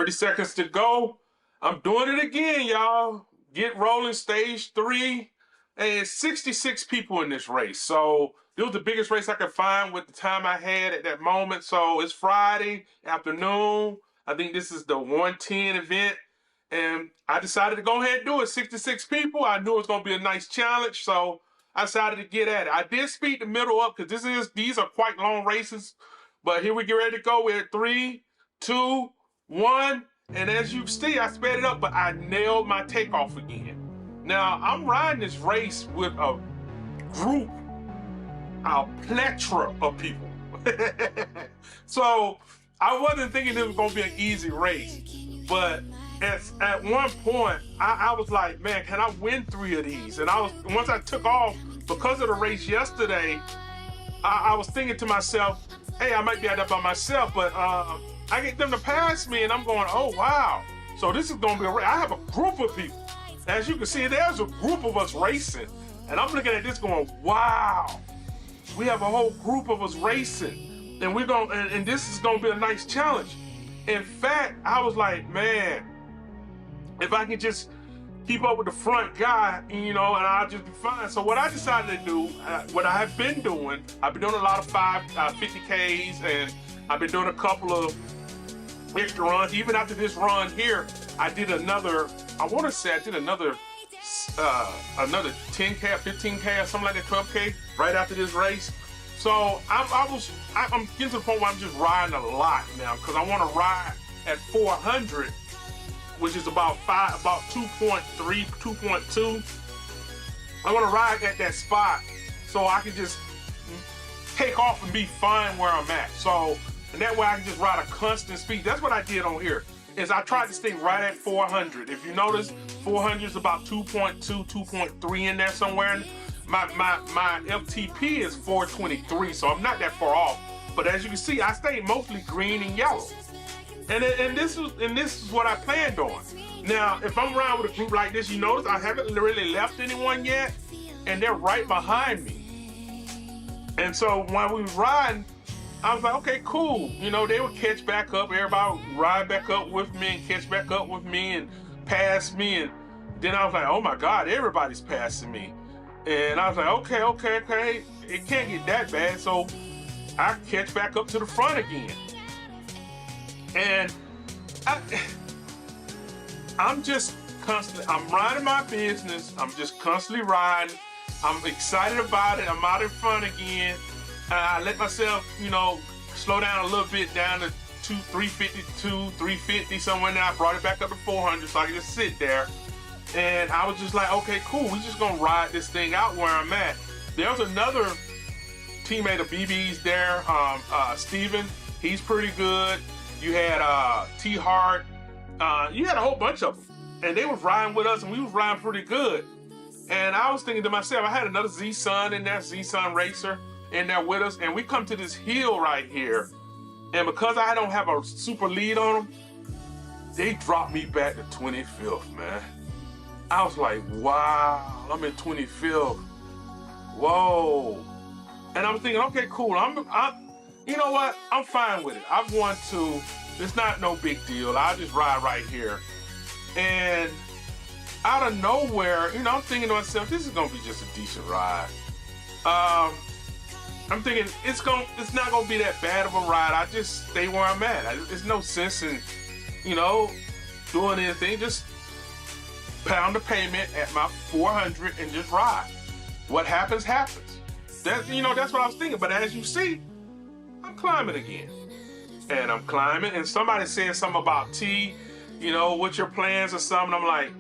30 seconds to go. I'm doing it again, y'all. Get rolling, stage 3. And 66 people in this race. So this was the biggest race I could find with the time I had at that moment. So it's Friday afternoon. I think this is the 110 event. And I decided to go ahead and do it. 66 people. I knew it was going to be a nice challenge. So I decided to get at it. I did speed the middle up because these are quite long races. But here we get ready to go. We're at 3, 2, 1. And as you see, I sped it up, but I nailed my takeoff again. Now, I'm riding this race with a group, a plethora of people. So I wasn't thinking it was going to be an easy race. But at one point, I was like, man, can I win 3 of these? And once I took off, because of the race yesterday, I was thinking to myself, hey, I might be out there by myself, but I get them to pass me, and I'm going, oh, wow. So this is going to be a race. I have a group of people. As you can see, there's a group of us racing. And I'm looking at this going, wow. We have a whole group of us racing. And and this is going to be a nice challenge. In fact, I was like, man, if I can just keep up with the front guy, and I'll just be fine. So what I decided to do, what I have been doing, I've been doing a lot of 50Ks, and I've been doing a couple of extra runs. Even after this run here, I did another, I want to say I did another 10K, 15K, or something like that, 12K, right after this race. So I'm getting to the point where I'm just riding a lot now, because I want to ride at 400, which is about 2.3, 2.2. I want to ride at that spot so I can just take off and be fine where I'm at. So, and that way I can just ride a constant speed. That's what I did on here, is I tried to stay right at 400. If you notice, 400 is about 2.2, 2.3 in there somewhere. My FTP is 423, so I'm not that far off. But as you can see, I stayed mostly green and yellow. And this is what I planned on. Now, if I'm riding with a group like this, you notice I haven't really left anyone yet, and they're right behind me. And so when we were riding, I was like, okay, cool. They would catch back up. Everybody would ride back up with me and catch back up with me and pass me. And then I was like, oh my God, everybody's passing me. And I was like, okay. It can't get that bad. So I catch back up to the front again. And I'm just constantly, I'm riding my business. I'm just constantly riding. I'm excited about it. I'm out in front again. I let myself, slow down a little bit down to 352, 350 somewhere. Now I brought it back up to 400 so I can just sit there. And I was just like, okay, cool. We're just gonna ride this thing out where I'm at. There's another teammate of BB's there, Steven. He's pretty good. You had T-Hart. You had a whole bunch of them. And they was riding with us, and we was riding pretty good. And I was thinking to myself, I had another Z-Sun in there, Z-Sun Racer in there with us. And we come to this hill right here. And because I don't have a super lead on them, they dropped me back to 25th, man. I was like, wow, I'm in 25th. Whoa. And I'm thinking, okay, cool. You know what? I'm fine with it. I've won 2. It's not no big deal. I'll just ride right here. And out of nowhere, I'm thinking to myself, this is gonna be just a decent ride. I'm thinking it's not gonna be that bad of a ride. I just stay where I'm at. There's no sense in, doing anything. Just pound the pavement at my 400 and just ride. What happens, happens. That's what I was thinking. But as you see, I'm climbing again. And I'm climbing, and somebody said something about T, what's your plans or something. I'm like,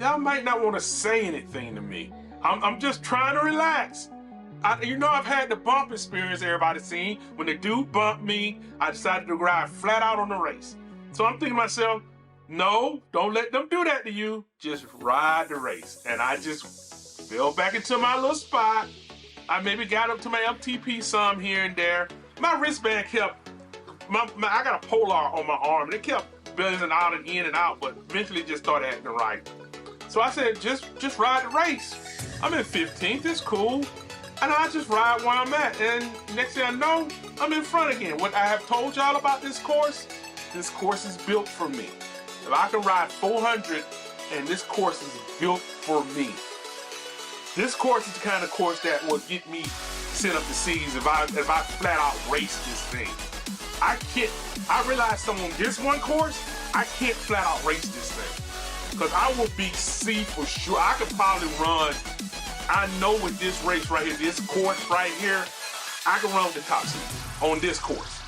y'all might not want to say anything to me. I'm just trying to relax. I've had the bump experience everybody's seen. When the dude bumped me, I decided to ride flat out on the race. So I'm thinking to myself, no, don't let them do that to you. Just ride the race. And I just fell back into my little spot. I maybe got up to my FTP some here and there. My wristband kept, I got a Polar on my arm, and it kept buzzing out and in and out, but eventually it just started acting right. So I said, just ride the race. I'm in 15th, it's cool. And I just ride where I'm at. And next thing I know, I'm in front again. What I have told y'all about this course, this course is built for me. If I can ride 400 and this course is built for me. This course is the kind of course that will get me sent up the seas if I flat out race this thing. I realized on this one course, I can't flat out race this thing. Because I will be C for sure. I could probably run, I know with this race right here, this course right here, I can run with the top seed on this course.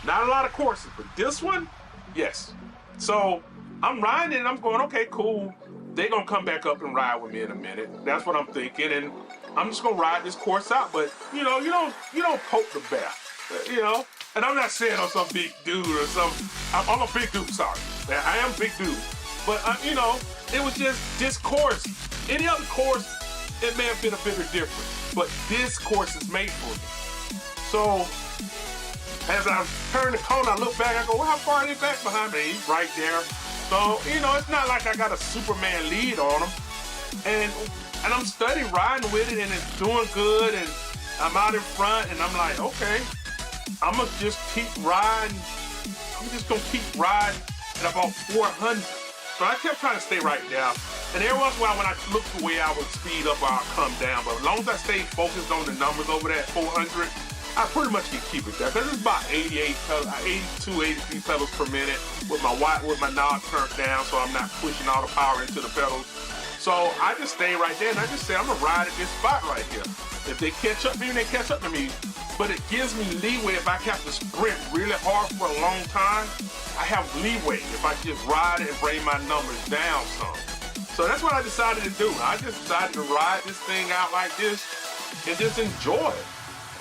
Not a lot of courses, but this one, yes. So I'm riding and I'm going, okay, cool. They're gonna come back up and ride with me in a minute. That's what I'm thinking, and I'm just gonna ride this course out. But you know, you don't poke the bear, you know. And I'm not saying I'm some big dude or some. I'm a big dude. Sorry, I am a big dude. But you know, it was just this course. Any other course, it may have been a bit different. But this course is made for me. So as I turn the corner, I look back. I go, well, how far are they back behind me? He's right there. So, you know, it's not like I got a Superman lead on them. And I'm studying riding with it, and it's doing good, and I'm out in front, and I'm like, okay, I'm gonna just keep riding. I'm just gonna keep riding at about 400. So I kept trying to stay right there. And every once in a while, when I looked away, I would speed up or I'll come down. But as long as I stayed focused on the numbers over there at 400, I pretty much can keep it there, because it's about 82, 83 pedals per minute with my knob turned down, so I'm not pushing all the power into the pedals. So I just stay right there, and I just say, I'm gonna ride at this spot right here. If they catch up to me, they catch up to me. But it gives me leeway if I have to sprint really hard for a long time. I have leeway if I just ride it and bring my numbers down some. So that's what I decided to do. I just decided to ride this thing out like this and just enjoy it.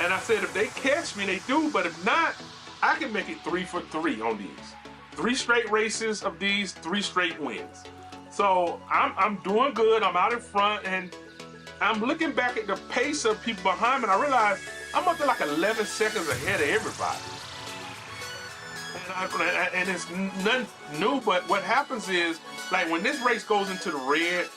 And I said, if they catch me, they do. But if not, I can make it 3 for 3 on these. 3 straight races of these, 3 straight wins. So I'm doing good. I'm out in front, and I'm looking back at the pace of people behind me, and I realize I'm up to like 11 seconds ahead of everybody. And it's nothing new, but what happens is, like when this race goes into the red,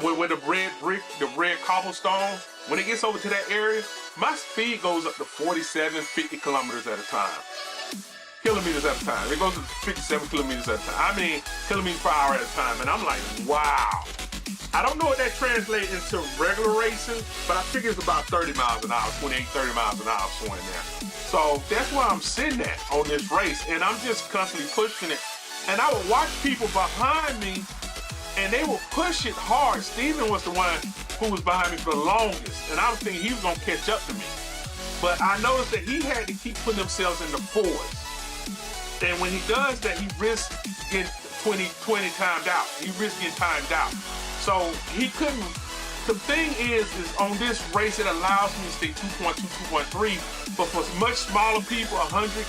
with the red brick, the red cobblestone, when it gets over to that area, my speed goes up to 47, 50 kilometers at a time. Kilometers at a time. It goes to 57 kilometers at a time. I mean, kilometers per hour at a time. And I'm like, wow. I don't know what that translates into regular racing, but I figure it's about 30 miles an hour, 28, 30 miles an hour, somewhere in there. So that's where I'm sitting at on this race, and I'm just constantly pushing it. And I would watch people behind me, and they would push it hard. Steven was the one who was behind me for the longest, and I was thinking he was gonna catch up to me. But I noticed that he had to keep putting themselves in the fours. And when he does that, he risks getting 20 timed out. He risks getting timed out. So he couldn't. The thing is on this race, it allows me to stay 2.2, 2.3, but for much smaller people, 100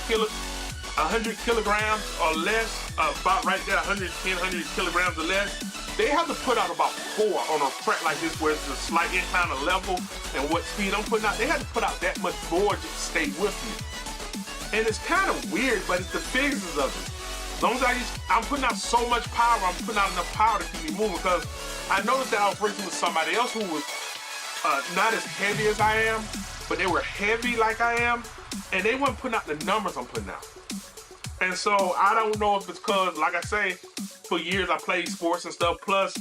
kilograms or less, about right there, 110, 100 kilograms or less, they have to put out about 4 on a track like this where it's a slight incline of level and what speed I'm putting out. They have to put out that much more to stay with me. And it's kind of weird, but it's the physics of it. As long as I'm putting out so much power, I'm putting out enough power to keep me moving, because I noticed that I was racing with somebody else who was not as heavy as I am, but they were heavy like I am, and they weren't putting out the numbers I'm putting out. And so I don't know if it's because, like I say, for years I played sports and stuff. Plus,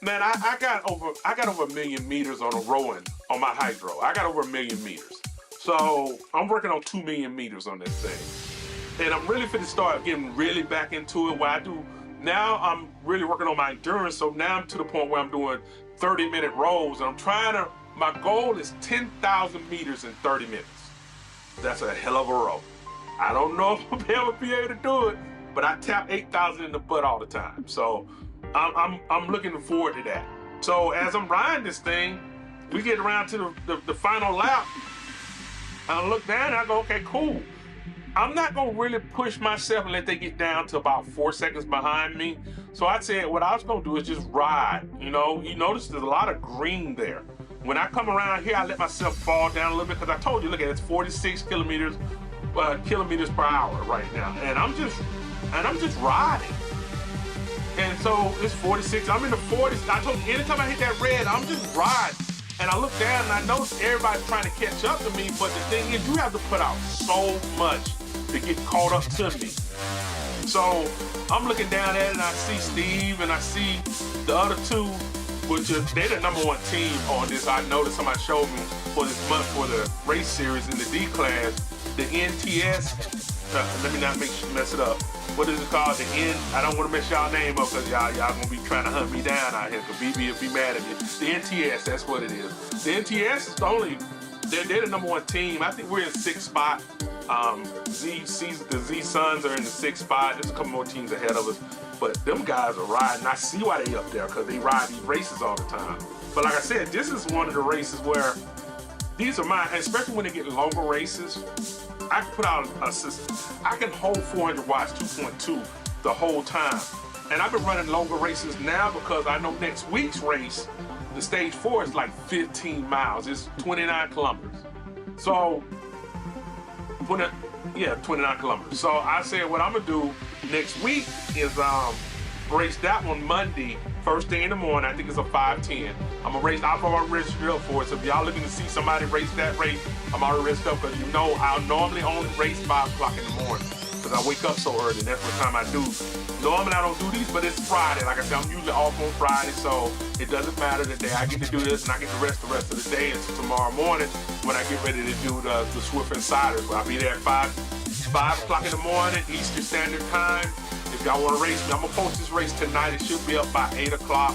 man, I got over 1 million meters on a rowing on my hydro. I got over 1 million meters. So I'm working on 2 million meters on this thing. And I'm really finna start getting really back into it. What I do now, I'm really working on my endurance. So now I'm to the point where I'm doing 30-minute rows. And I'm trying to, my goal is 10,000 meters in 30 minutes. That's a hell of a row. I don't know if I'll ever be able to do it, but I tap 8,000 in the butt all the time. So I'm looking forward to that. So as I'm riding this thing, we get around to the final lap. I look down and I go, okay, cool. I'm not gonna really push myself and let they get down to about 4 seconds behind me. So I said what I was gonna do is just ride. You know, you notice there's a lot of green there. When I come around here, I let myself fall down a little bit, because I told you, look at it, it's 46 kilometers per hour right now. And I'm just riding. And so it's 46, I'm in the 40s. I told you, anytime I hit that red, I'm just riding. And I look down and I notice everybody's trying to catch up to me, but the thing is, you have to put out so much to get caught up to me. So I'm looking down at it and I see Steve and I see the other two, which are, they're the #1 team on this. I noticed somebody showed me for this month for the race series in the D class, the NTS. Let me not mess it up. What is it called? The N. I don't want to mess y'all name up because y'all gonna be trying to hunt me down out here because BB will be mad at me. The NTS, that's what it is. The NTS is the only. They're the #1 team. I think we're in 6th spot. The Z Suns are in the 6th spot. There's a couple more teams ahead of us, but them guys are riding. I see why they up there because they ride these races all the time. But like I said, this is one of the races where these are mine, especially when they get longer races. I can put out a system. I can hold 400 watts, 2.2 the whole time. And I've been running longer races now because I know next week's race, the stage 4 is like 15 miles. It's 29 kilometers. So, 29 kilometers. So I said what I'm gonna do next week is race that one Monday, first thing in the morning. I think it's a 5:10. I'm gonna race. I've already registered up for it. So if y'all looking to see somebody race that race, I'm already registered up because you know I'll normally only race 5 o'clock in the morning because I wake up so early. And that's what time I do. Normally I don't do these, but it's Friday. Like I said, I'm usually off on Friday, so it doesn't matter the day. I get to do this and I get to rest the rest of the day until tomorrow morning when I get ready to do the Swift Insiders. I'll be there at 5 o'clock in the morning, Eastern Standard Time. If y'all want to race me, I'm gonna post this race tonight. It should be up by 8 o'clock.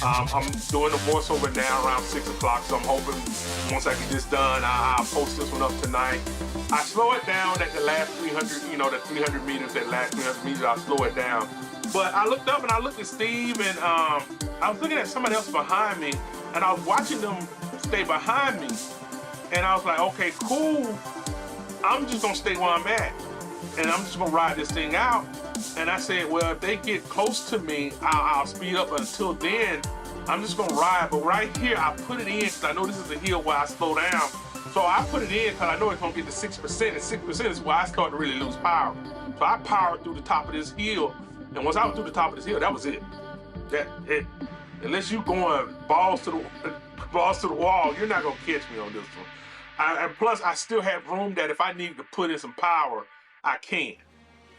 I'm doing the voiceover now around 6 o'clock, so I'm hoping once I get this done, I'll post this one up tonight. I slow it down at the last 300, you know, the 300 meters, that last 300 meters, I'll slow it down. But I looked up and I looked at Steve and I was looking at somebody else behind me and I was watching them stay behind me. And I was like, okay, cool. I'm just gonna stay where I'm at. And I'm just gonna ride this thing out. And I said, well, if they get close to me, I'll speed up. Until then, I'm just gonna ride. But right here, I put it in because I know this is a hill where I slow down. So I put it in because I know it's gonna get to 6%, and 6% is where I start to really lose power. So I powered through the top of this hill, and once I was through the top of this hill, that was it. Unless you going balls to the wall, you're not gonna catch me on this one. And plus, I still have room that if I need to put in some power, I can.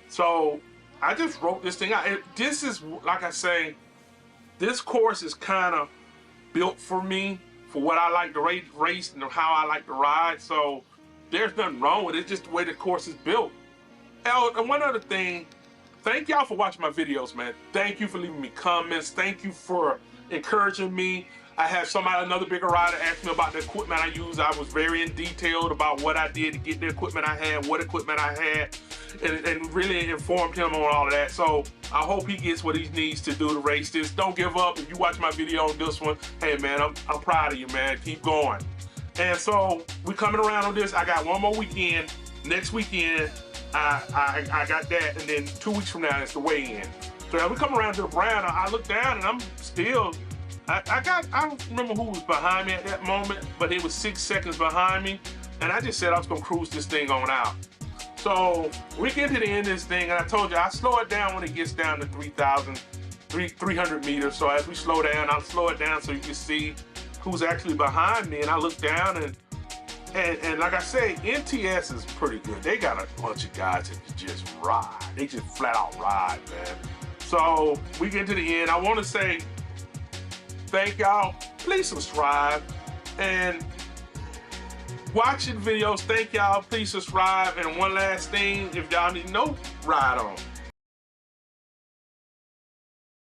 So I just wrote this thing out. This is, like I say, this course is kind of built for me, for what I like to race and how I like to ride. So there's nothing wrong with it. It's just the way the course is built. And one other thing, thank y'all for watching my videos, man. Thank you for leaving me comments. Thank you for encouraging me. I had another bigger rider ask me about the equipment I use. I was very in detailed about what I did to get the equipment I had, what equipment I had, and really informed him on all of that. So I hope he gets what he needs to do to race this. Don't give up. If you watch my video on this one, hey man, I'm proud of you, man. Keep going. And so we coming around on this. I got one more weekend. Next weekend, I got that, and then 2 weeks from now, it's the weigh-in. So as we come around to the Brown, I look down and I'm still, I don't remember who was behind me at that moment, but it was 6 seconds behind me. And I just said I was gonna cruise this thing on out. So we get to the end of this thing, and I told you I slow it down when it gets down to 300 meters. So as we slow down, I'll slow it down so you can see who's actually behind me. And I look down and like I say, NTS is pretty good. They got a bunch of guys that just ride. They just flat out ride, man. So we get to the end. I want to say thank y'all. Please subscribe and watching videos. Thank y'all. Please subscribe. And one last thing, if y'all need no ride on,